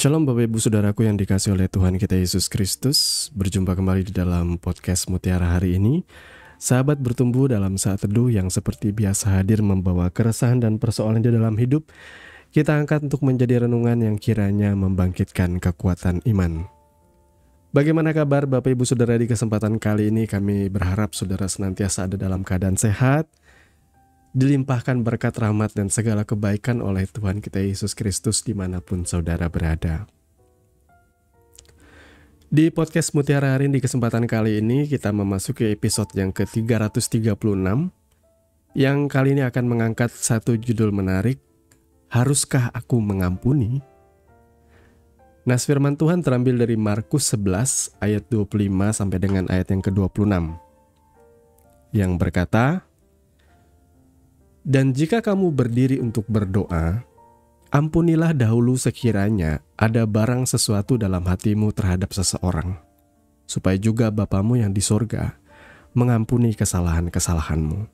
Shalom Bapak Ibu Saudaraku yang dikasihi oleh Tuhan kita Yesus Kristus. Berjumpa kembali di dalam podcast Mutiara hari ini. Sahabat bertumbuh dalam saat teduh yang seperti biasa hadir membawa keresahan dan persoalan di dalam hidup. Kita angkat untuk menjadi renungan yang kiranya membangkitkan kekuatan iman. Bagaimana kabar Bapak Ibu Saudara di kesempatan kali ini? Kami berharap saudara senantiasa ada dalam keadaan sehat, dilimpahkan berkat rahmat dan segala kebaikan oleh Tuhan kita Yesus Kristus dimanapun saudara berada. Di podcast Mutiara hari ini, di kesempatan kali ini kita memasuki episode yang ke-336 yang kali ini akan mengangkat satu judul menarik, Haruskah Aku Mengampuni? Nas firman Tuhan terambil dari Markus 11 ayat 25 sampai dengan ayat yang ke-26 yang berkata, "Dan jika kamu berdiri untuk berdoa, ampunilah dahulu sekiranya ada barang sesuatu dalam hatimu terhadap seseorang, supaya juga Bapamu yang di sorga mengampuni kesalahan-kesalahanmu.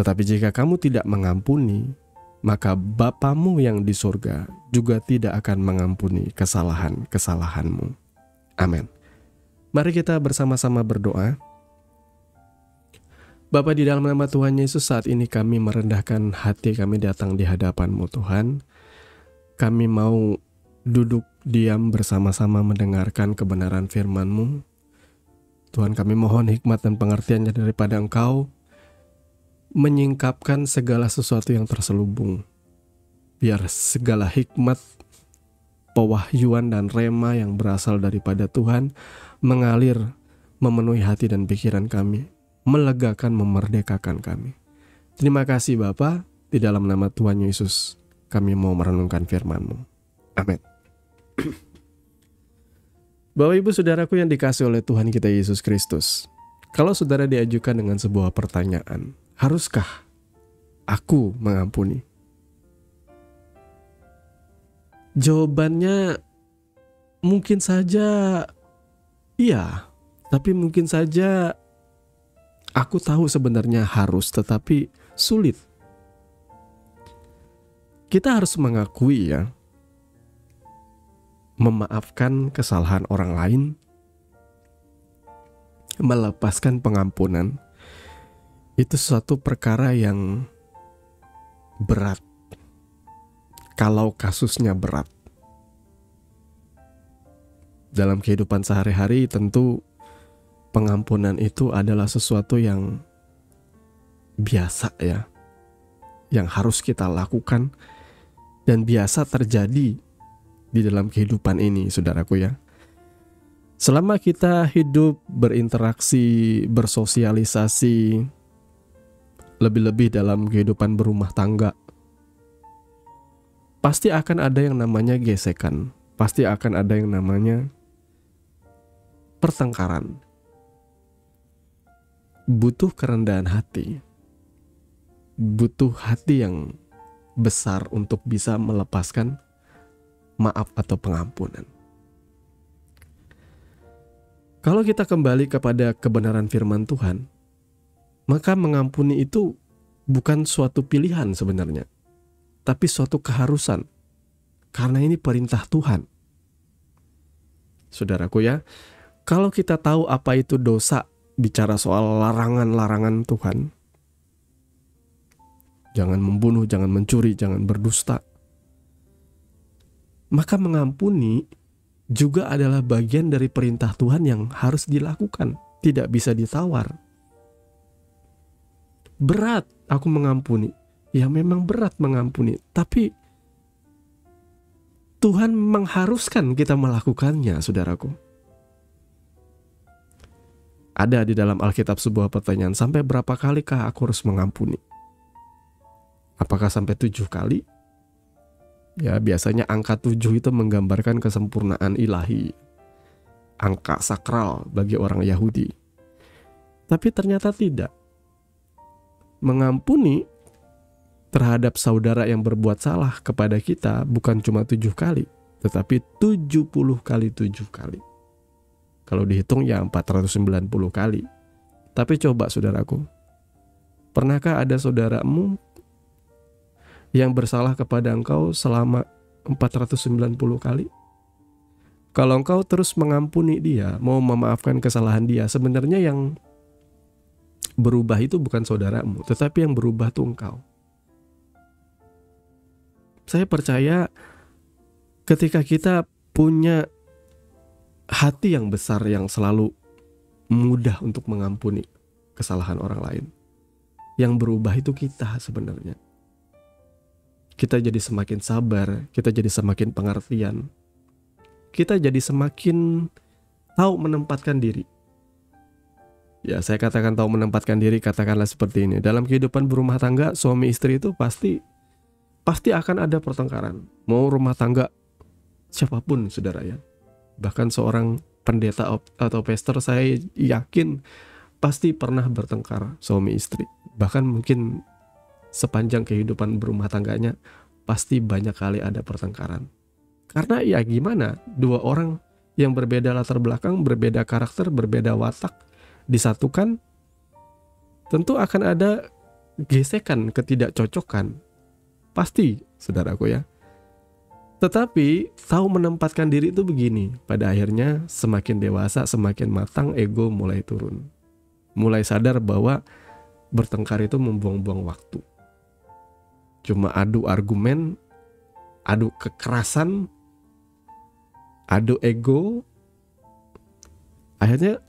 Tetapi jika kamu tidak mengampuni, maka Bapamu yang di sorga juga tidak akan mengampuni kesalahan-kesalahanmu." Amin. Mari kita bersama-sama berdoa. Bapa, di dalam nama Tuhan Yesus, saat ini kami merendahkan hati kami datang di hadapan-Mu Tuhan. Kami mau duduk diam bersama-sama mendengarkan kebenaran firman-Mu. Tuhan, kami mohon hikmat dan pengertiannya daripada Engkau, menyingkapkan segala sesuatu yang terselubung. Biar segala hikmat, pewahyuan dan rema yang berasal daripada Tuhan mengalir, memenuhi hati dan pikiran kami, melegakan, memerdekakan kami. Terima kasih Bapa, di dalam nama Tuhan Yesus kami mau merenungkan firman-Mu. Amin. Bapak Ibu Saudaraku yang dikasihi oleh Tuhan kita Yesus Kristus, kalau saudara diajukan dengan sebuah pertanyaan, haruskah aku mengampuni? Jawabannya mungkin saja iya, tapi mungkin saja aku tahu sebenarnya harus, tetapi sulit. Kita harus mengakui ya, memaafkan kesalahan orang lain, melepaskan pengampunan, itu suatu perkara yang berat. Kalau kasusnya berat. Dalam kehidupan sehari-hari tentu pengampunan itu adalah sesuatu yang biasa ya, yang harus kita lakukan dan biasa terjadi di dalam kehidupan ini, saudaraku ya. Selama kita hidup, berinteraksi, bersosialisasi, lebih-lebih dalam kehidupan berumah tangga, pasti akan ada yang namanya gesekan, pasti akan ada yang namanya pertengkaran. Butuh kerendahan hati, butuh hati yang besar untuk bisa melepaskan maaf atau pengampunan. Kalau kita kembali kepada kebenaran firman Tuhan, maka mengampuni itu bukan suatu pilihan sebenarnya, tapi suatu keharusan, karena ini perintah Tuhan. Saudaraku ya, kalau kita tahu apa itu dosa, bicara soal larangan-larangan Tuhan, jangan membunuh, jangan mencuri, jangan berdusta, maka mengampuni juga adalah bagian dari perintah Tuhan yang harus dilakukan, tidak bisa ditawar. Berat aku mengampuni, ya memang berat mengampuni, tapi Tuhan mengharuskan kita melakukannya, saudaraku. Ada di dalam Alkitab sebuah pertanyaan, sampai berapa kalikah aku harus mengampuni? Apakah sampai 7 kali? Ya, biasanya angka 7 itu menggambarkan kesempurnaan ilahi, angka sakral bagi orang Yahudi. Tapi ternyata tidak. Mengampuni terhadap saudara yang berbuat salah kepada kita bukan cuma 7 kali, tetapi 70 kali 7 kali. Kalau dihitung ya 490 kali. Tapi coba saudaraku, pernahkah ada saudaramu yang bersalah kepada engkau selama 490 kali? Kalau engkau terus mengampuni dia, mau memaafkan kesalahan dia, sebenarnya yang berubah itu bukan saudaramu, tetapi yang berubah tuh engkau. Saya percaya ketika kita punya hati yang besar yang selalu mudah untuk mengampuni kesalahan orang lain, yang berubah itu kita sebenarnya. Kita jadi semakin sabar, kita jadi semakin pengertian, kita jadi semakin tahu menempatkan diri. Ya, saya katakan tahu menempatkan diri, katakanlah seperti ini. Dalam kehidupan berumah tangga, suami istri itu pasti akan ada pertengkaran. Mau rumah tangga siapapun, saudara ya. Bahkan seorang pendeta atau pastor, saya yakin pasti pernah bertengkar suami istri. Bahkan mungkin sepanjang kehidupan berumah tangganya pasti banyak kali ada pertengkaran. Karena ya gimana, dua orang yang berbeda latar belakang, berbeda karakter, berbeda watak, disatukan, tentu akan ada gesekan, ketidakcocokan. Pasti, saudaraku ya. Tetapi tahu menempatkan diri itu begini, pada akhirnya semakin dewasa, semakin matang, ego mulai turun. Mulai sadar bahwa bertengkar itu membuang-buang waktu. Cuma adu argumen, adu kekerasan, adu ego. Akhirnya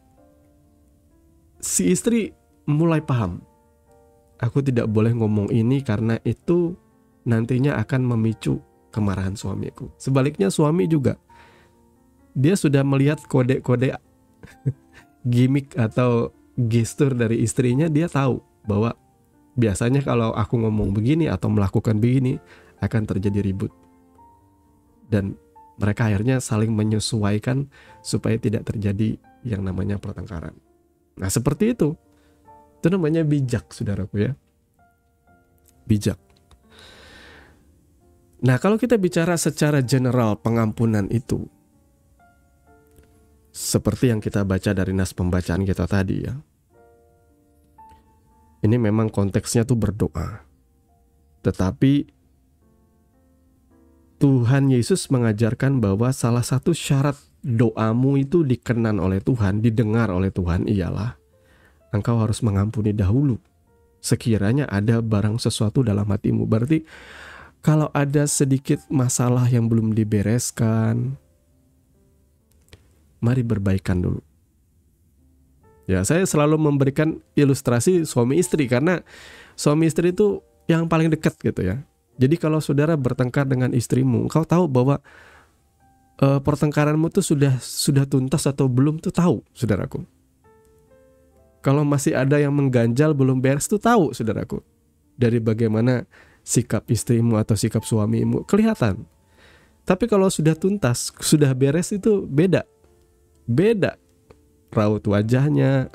si istri mulai paham, aku tidak boleh ngomong ini karena itu nantinya akan memicu kemarahan suamiku. Sebaliknya suami juga, dia sudah melihat kode-kode gimmick atau gestur dari istrinya. Dia tahu bahwa biasanya kalau aku ngomong begini atau melakukan begini akan terjadi ribut. Dan mereka akhirnya saling menyesuaikan supaya tidak terjadi yang namanya pertengkaran. Nah, seperti itu. Itu namanya bijak, saudaraku ya. Bijak. Nah, kalau kita bicara secara general pengampunan itu, seperti yang kita baca dari nas pembacaan kita tadi ya. Ini memang konteksnya tuh berdoa. Tetapi Tuhan Yesus mengajarkan bahwa salah satu syarat doamu itu dikenan oleh Tuhan, didengar oleh Tuhan ialah engkau harus mengampuni dahulu sekiranya ada barang sesuatu dalam hatimu. Berarti kalau ada sedikit masalah yang belum dibereskan, mari berbaikan dulu. Ya, saya selalu memberikan ilustrasi suami istri karena suami istri itu yang paling dekat gitu ya. Jadi kalau saudara bertengkar dengan istrimu, engkau tahu bahwa pertengkaranmu tuh sudah tuntas atau belum tuh tahu, saudaraku. Kalau masih ada yang mengganjal belum beres tuh tahu, saudaraku. Dari bagaimana sikap istrimu atau sikap suamimu kelihatan. Tapi kalau sudah tuntas, sudah beres itu beda. Beda. Raut wajahnya,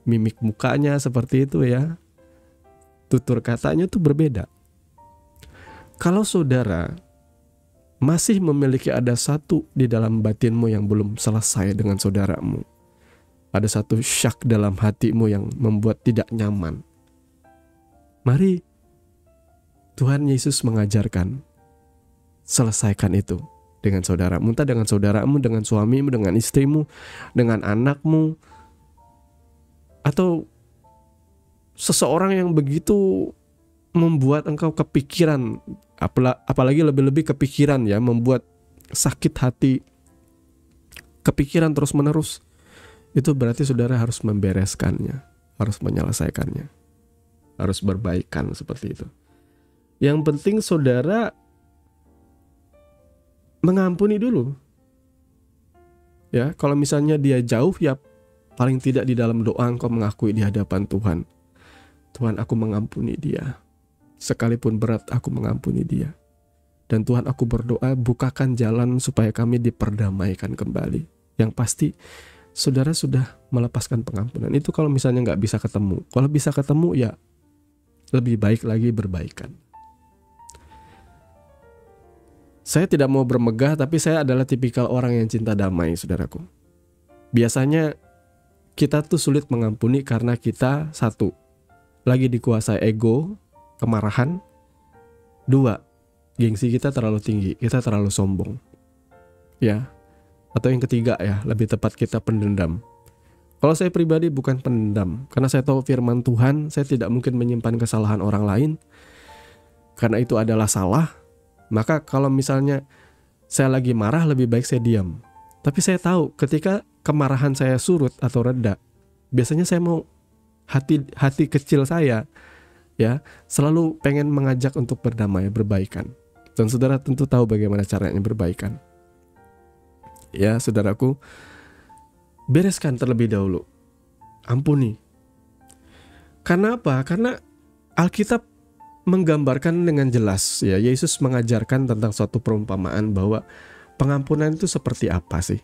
mimik mukanya seperti itu ya. Tutur katanya tuh berbeda. Kalau saudara masih memiliki ada satu di dalam batinmu yang belum selesai dengan saudaramu, ada satu syak dalam hatimu yang membuat tidak nyaman, mari Tuhan Yesus mengajarkan, selesaikan itu dengan saudaramu, entah dengan saudaramu, dengan suamimu, dengan istrimu, dengan anakmu, atau seseorang yang begitu membuat engkau kepikiran, apalagi lebih-lebih kepikiran ya, membuat sakit hati, kepikiran terus-menerus. Itu berarti saudara harus membereskannya, harus menyelesaikannya, harus berbaikan seperti itu. Yang penting saudara mengampuni dulu. Ya, kalau misalnya dia jauh ya paling tidak di dalam doa engkau mengakui di hadapan Tuhan. Tuhan, aku mengampuni dia. Sekalipun berat aku mengampuni dia. Dan Tuhan, aku berdoa bukakan jalan supaya kami diperdamaikan kembali. Yang pasti saudara sudah melepaskan pengampunan. Itu kalau misalnya nggak bisa ketemu. Kalau bisa ketemu ya lebih baik lagi berbaikan. Saya tidak mau bermegah, tapi saya adalah tipikal orang yang cinta damai, saudaraku. Biasanya kita tuh sulit mengampuni karena kita, satu, lagi dikuasai ego, kemarahan. Dua, gengsi kita terlalu tinggi, kita terlalu sombong. Ya, Atau yang ketiga ya, lebih tepat kita pendendam. Kalau saya pribadi bukan pendendam, karena saya tahu firman Tuhan, saya tidak mungkin menyimpan kesalahan orang lain, karena itu adalah salah. Maka kalau misalnya saya lagi marah, lebih baik saya diam. Tapi saya tahu ketika kemarahan saya surut atau reda, biasanya saya mau hati kecil saya ya selalu pengen mengajak untuk berdamai, berbaikan. Dan saudara tentu tahu bagaimana caranya berbaikan. Ya, saudaraku, bereskan terlebih dahulu. Ampuni. Karena apa? Karena Alkitab menggambarkan dengan jelas ya, Yesus mengajarkan tentang suatu perumpamaan bahwa pengampunan itu seperti apa sih?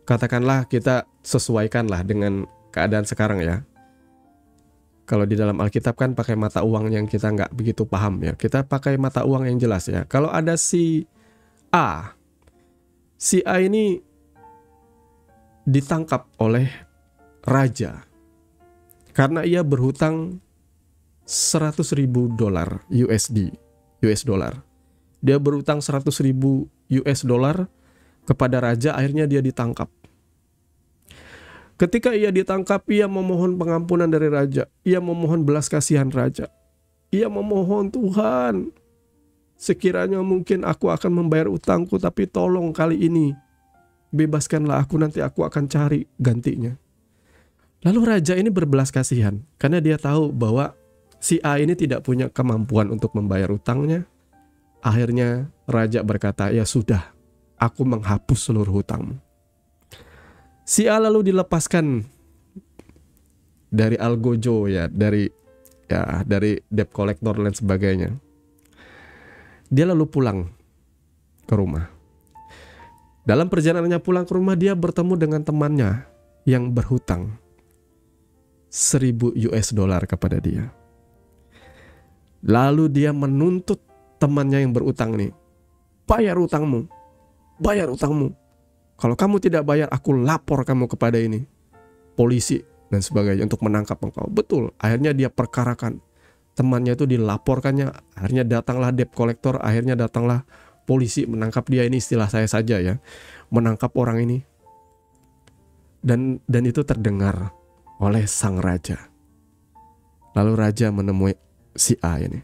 Katakanlah kita sesuaikanlah dengan keadaan sekarang ya. Kalau di dalam Alkitab kan pakai mata uang yang kita nggak begitu paham ya. Kita pakai mata uang yang jelas ya. Kalau ada si A ini ditangkap oleh raja karena ia berhutang $100,000 US dollar. Dia berutang $100,000 US dollar kepada raja, akhirnya dia ditangkap. Ketika ia ditangkap, ia memohon pengampunan dari raja. Ia memohon belas kasihan raja. Ia memohon, Tuhan, sekiranya mungkin aku akan membayar utangku, tapi tolong kali ini bebaskanlah aku, nanti aku akan cari gantinya. Lalu raja ini berbelas kasihan karena dia tahu bahwa si A ini tidak punya kemampuan untuk membayar utangnya. Akhirnya raja berkata, ya sudah, aku menghapus seluruh hutangmu. Si A lalu dilepaskan dari algojo ya, dari debt collector dan sebagainya. Dia lalu pulang ke rumah. Dalam perjalanannya pulang ke rumah, dia bertemu dengan temannya yang berhutang $1,000 US kepada dia. Lalu dia menuntut temannya yang berutang nih, bayar utangmu. Kalau kamu tidak bayar, aku lapor kamu kepada ini, polisi dan sebagainya untuk menangkap engkau. Betul, akhirnya dia perkarakan. Temannya itu dilaporkannya, akhirnya datanglah debt collector, akhirnya datanglah polisi menangkap dia. Ini istilah saya saja ya, menangkap orang ini. Dan itu terdengar oleh sang raja. Lalu raja menemui si A ini.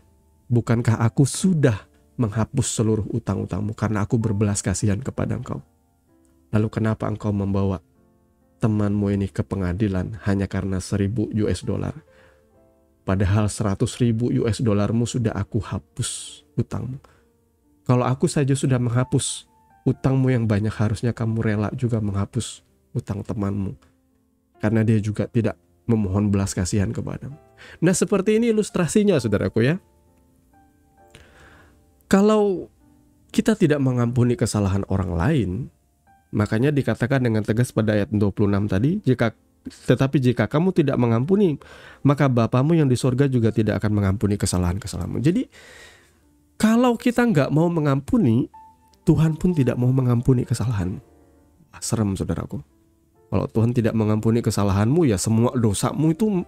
Bukankah aku sudah menghapus seluruh utang-utangmu karena aku berbelas kasihan kepada engkau? Lalu kenapa engkau membawa temanmu ini ke pengadilan hanya karena $1,000 US? Padahal $100,000 US mu sudah aku hapus utangmu. Kalau aku saja sudah menghapus utangmu yang banyak, harusnya kamu rela juga menghapus utang temanmu. Karena dia juga tidak memohon belas kasihan kepadamu. Nah, seperti ini ilustrasinya, saudaraku ya. Kalau kita tidak mengampuni kesalahan orang lain, makanya dikatakan dengan tegas pada ayat 26 tadi, tetapi jika kamu tidak mengampuni, maka Bapamu yang di sorga juga tidak akan mengampuni kesalahan-kesalahanmu. Jadi, kalau kita nggak mau mengampuni, Tuhan pun tidak mau mengampuni kesalahanmu. Serem, saudaraku. Kalau Tuhan tidak mengampuni kesalahanmu, ya semua dosamu itu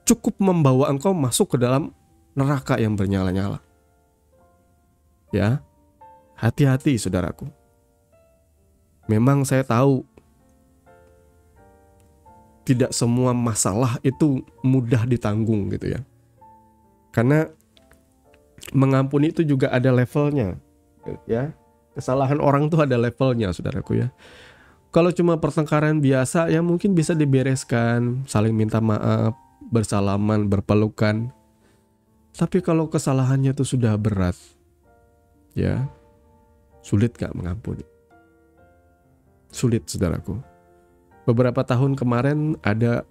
cukup membawa engkau masuk ke dalam neraka yang bernyala-nyala. Ya, hati-hati saudaraku. Memang saya tahu tidak semua masalah itu mudah ditanggung gitu ya. Karena mengampuni itu juga ada levelnya ya. Kesalahan orang tuh ada levelnya, saudaraku ya. Kalau cuma pertengkaran biasa ya mungkin bisa dibereskan, saling minta maaf, bersalaman, berpelukan. Tapi kalau kesalahannya itu sudah berat, ya sulit gak mengampuni. Sulit, saudaraku. Beberapa tahun kemarin ada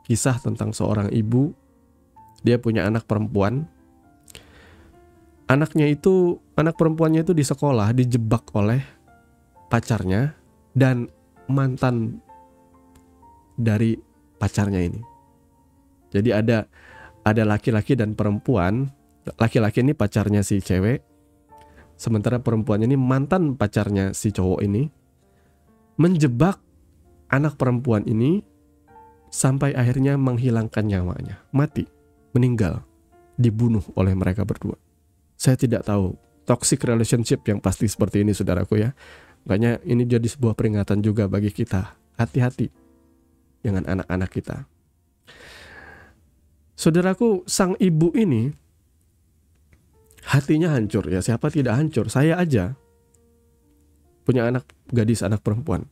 kisah tentang seorang ibu. Dia punya anak perempuan. Anak perempuannya itu di sekolah dijebak oleh pacarnya dan mantan dari pacarnya ini. Jadi ada laki-laki dan perempuan. Laki-laki ini pacarnya si cewek, sementara perempuannya ini mantan pacarnya si cowok ini, menjebak anak perempuan ini sampai akhirnya menghilangkan nyawanya, mati, meninggal, dibunuh oleh mereka berdua. Saya tidak tahu toxic relationship yang pasti seperti ini, saudaraku ya. Makanya ini jadi sebuah peringatan juga bagi kita. Hati-hati dengan anak-anak kita. Saudaraku, sang ibu ini hatinya hancur ya. Siapa tidak hancur? Saya aja punya anak gadis, anak perempuan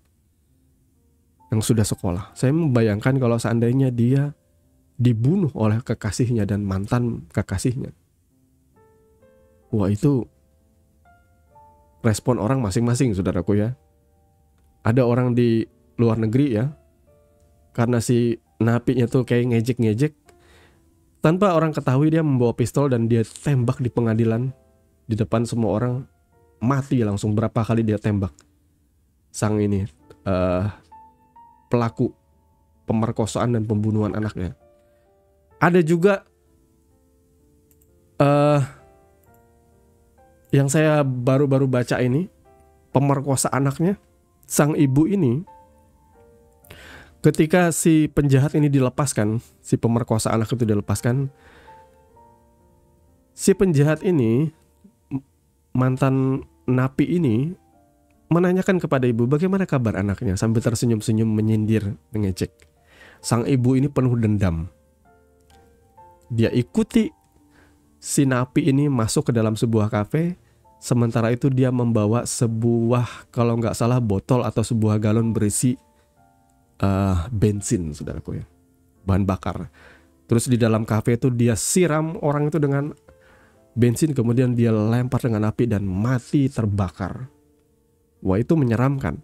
yang sudah sekolah. Saya membayangkan kalau seandainya dia dibunuh oleh kekasihnya dan mantan kekasihnya. Wah, itu respon orang masing-masing, saudaraku ya. Ada orang di luar negeri ya, karena si napinya tuh kayak ngejek-ngejek, tanpa orang ketahui dia membawa pistol dan dia tembak di pengadilan di depan semua orang, mati langsung. Berapa kali dia tembak sang ini pelaku pemerkosaan dan pembunuhan anaknya. Ada juga yang saya baru-baru baca ini, pemerkosa anaknya. Sang ibu ini ketika si penjahat ini dilepaskan, si pemerkosa anak itu dilepaskan, si penjahat ini, mantan napi ini, menanyakan kepada ibu bagaimana kabar anaknya, sambil tersenyum-senyum menyindir, mengejek. Sang ibu ini penuh dendam. Dia ikuti si napi ini masuk ke dalam sebuah kafe. Sementara itu dia membawa sebuah, kalau nggak salah, botol atau sebuah galon berisi bensin, saudaraku ya, bahan bakar. Terus di dalam kafe itu dia siram orang itu dengan bensin, kemudian dia lempar dengan api dan mati terbakar. Wah, itu menyeramkan.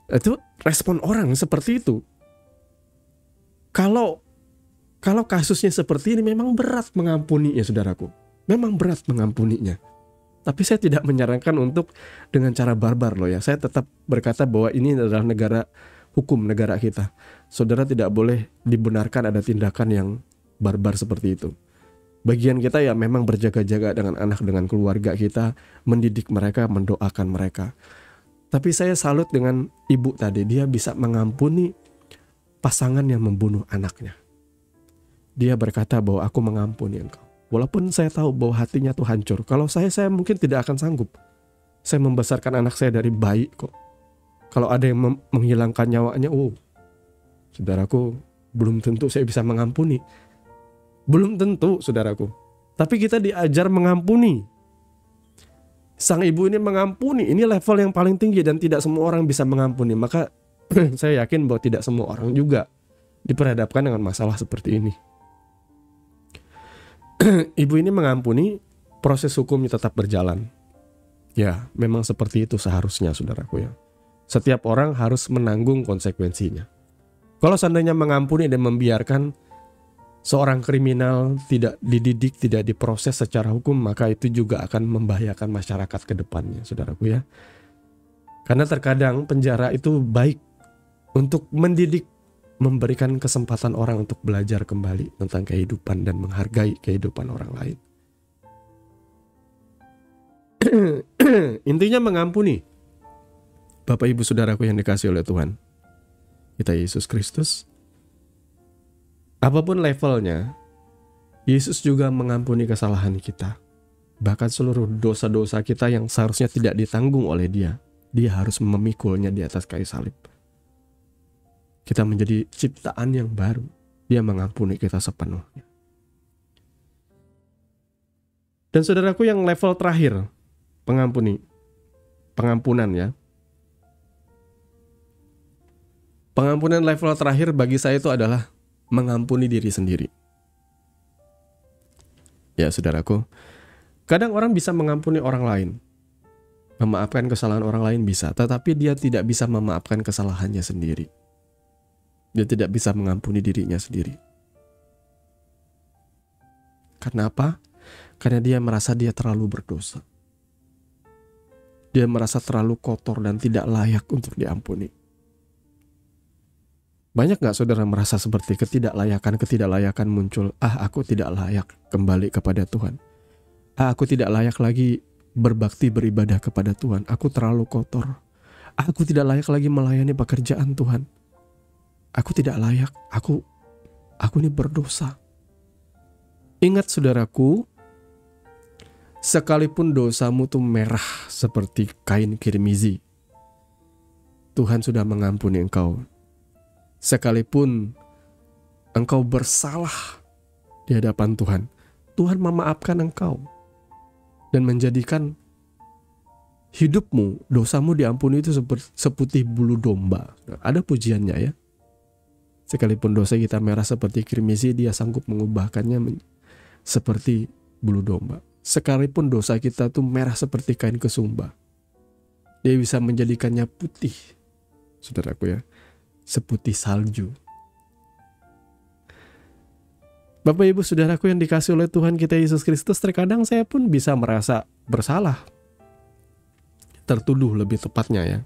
Itu respon orang seperti itu. Kalau kasusnya seperti ini memang berat mengampuninya, saudaraku. Memang berat mengampuninya. Tapi saya tidak menyarankan untuk dengan cara barbar loh ya. Saya tetap berkata bahwa ini adalah negara hukum, negara kita. Saudara tidak boleh dibenarkan ada tindakan yang barbar seperti itu. Bagian kita ya memang berjaga-jaga dengan anak, dengan keluarga kita, mendidik mereka, mendoakan mereka. Tapi saya salut dengan ibu tadi. Dia bisa mengampuni pasangan yang membunuh anaknya. Dia berkata bahwa aku mengampuni engkau. Walaupun saya tahu bahwa hatinya tuh hancur. Kalau saya mungkin tidak akan sanggup. Saya membesarkan anak saya dari bayi kok. Kalau ada yang menghilangkan nyawanya, saudaraku, belum tentu saya bisa mengampuni. Belum tentu, saudaraku. Tapi kita diajar mengampuni. Sang ibu ini mengampuni. Ini level yang paling tinggi dan tidak semua orang bisa mengampuni. Maka saya yakin bahwa tidak semua orang juga diperhadapkan dengan masalah seperti ini. Ibu ini mengampuni, proses hukumnya tetap berjalan. Ya, memang seperti itu seharusnya, saudaraku ya. Setiap orang harus menanggung konsekuensinya. Kalau seandainya mengampuni dan membiarkan seorang kriminal tidak dididik, tidak diproses secara hukum, maka itu juga akan membahayakan masyarakat ke depannya, saudaraku ya. Karena terkadang penjara itu baik untuk mendidik, memberikan kesempatan orang untuk belajar kembali tentang kehidupan dan menghargai kehidupan orang lain. Intinya mengampuni. Bapak Ibu Saudaraku yang dikasihi oleh Tuhan kita Yesus Kristus, apapun levelnya, Yesus juga mengampuni kesalahan kita. Bahkan seluruh dosa-dosa kita yang seharusnya tidak ditanggung oleh Dia, Dia harus memikulnya di atas kayu salib. Kita menjadi ciptaan yang baru. Dia mengampuni kita sepenuhnya. Dan saudaraku yang level terakhir, pengampunan ya. Pengampunan level terakhir bagi saya itu adalah mengampuni diri sendiri. Ya saudaraku, kadang orang bisa mengampuni orang lain. Memaafkan kesalahan orang lain bisa, tetapi dia tidak bisa memaafkan kesalahannya sendiri. Dia tidak bisa mengampuni dirinya sendiri. Karena apa? Karena dia merasa dia terlalu berdosa. Dia merasa terlalu kotor dan tidak layak untuk diampuni. Banyak gak saudara merasa seperti ketidaklayakan muncul? Aku tidak layak kembali kepada Tuhan. Aku tidak layak lagi berbakti beribadah kepada Tuhan. Aku terlalu kotor. Aku tidak layak lagi melayani pekerjaan Tuhan. Aku tidak layak, aku ini berdosa. Ingat saudaraku, sekalipun dosamu tuh merah seperti kain kirmizi, Tuhan sudah mengampuni engkau. Sekalipun engkau bersalah di hadapan Tuhan, Tuhan memaafkan engkau dan menjadikan hidupmu, dosamu diampuni itu seputih bulu domba. Ada pujiannya ya. Sekalipun dosa kita merah seperti kirmisi, Dia sanggup mengubahkannya seperti bulu domba. Sekalipun dosa kita tuh merah seperti kain kesumba, Dia bisa menjadikannya putih, saudaraku ya, seputih salju. Bapak Ibu Saudaraku yang dikasihi oleh Tuhan kita Yesus Kristus, terkadang saya pun bisa merasa bersalah, tertuduh lebih tepatnya ya,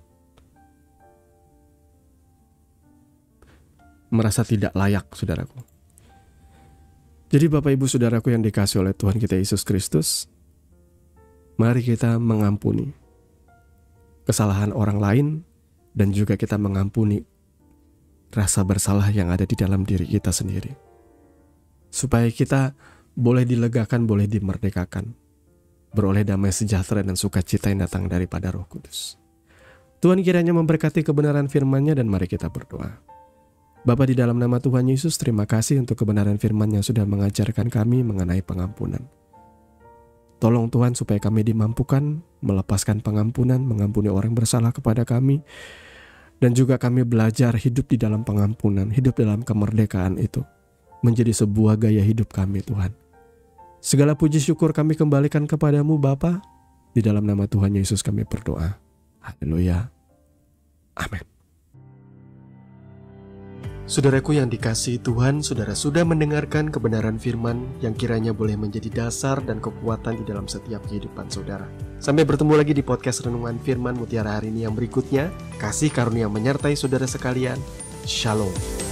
merasa tidak layak, saudaraku. Jadi Bapak Ibu Saudaraku yang dikasihi oleh Tuhan kita Yesus Kristus, mari kita mengampuni kesalahan orang lain dan juga kita mengampuni rasa bersalah yang ada di dalam diri kita sendiri. Supaya kita boleh dilegakan, boleh dimerdekakan, beroleh damai sejahtera dan sukacita yang datang daripada Roh Kudus. Tuhan kiranya memberkati kebenaran firman-Nya dan mari kita berdoa. Bapa, di dalam nama Tuhan Yesus, terima kasih untuk kebenaran firman yang sudah mengajarkan kami mengenai pengampunan. Tolong Tuhan supaya kami dimampukan melepaskan pengampunan, mengampuni orang bersalah kepada kami, dan juga kami belajar hidup di dalam pengampunan, hidup dalam kemerdekaan itu, menjadi sebuah gaya hidup kami Tuhan. Segala puji syukur kami kembalikan kepadamu Bapa, di dalam nama Tuhan Yesus kami berdoa. Haleluya. Amin. Saudaraku yang dikasihi Tuhan, saudara sudah mendengarkan kebenaran firman yang kiranya boleh menjadi dasar dan kekuatan di dalam setiap kehidupan saudara. Sampai bertemu lagi di podcast Renungan Firman Mutiara hari ini yang berikutnya. Kasih karunia menyertai saudara sekalian. Shalom.